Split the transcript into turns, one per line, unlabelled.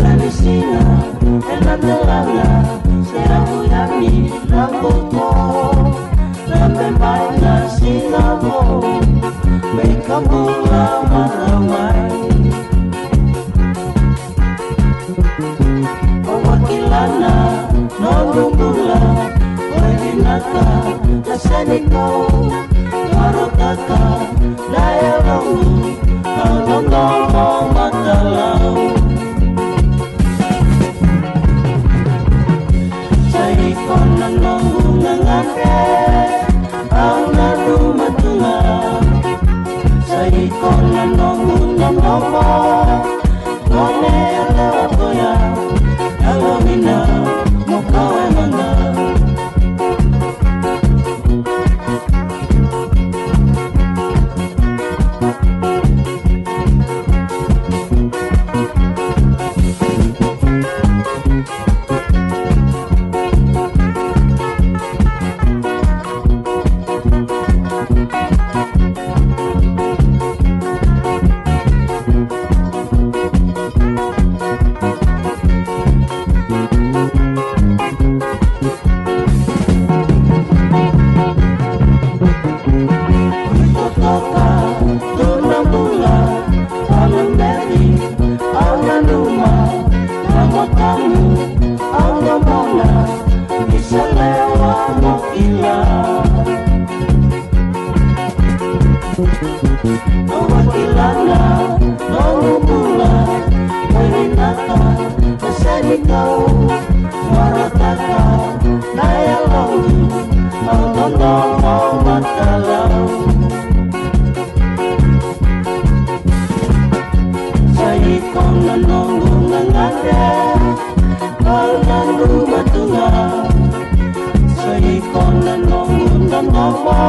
La vecina en la terrana será muy a mí la foto, la me baila sin la voz, me camula maramay. Wakilana no gugula, waginaka nasaniko, marotaka daya bangu, nangong matalaw. Wakilana, nangugula, waginaka, nasanikaw, marataka, nayalaw, ang tandang matalaw. Sa ikong nanongong nanganga, ang nanumatunga, sa ikong nanongong nanganga,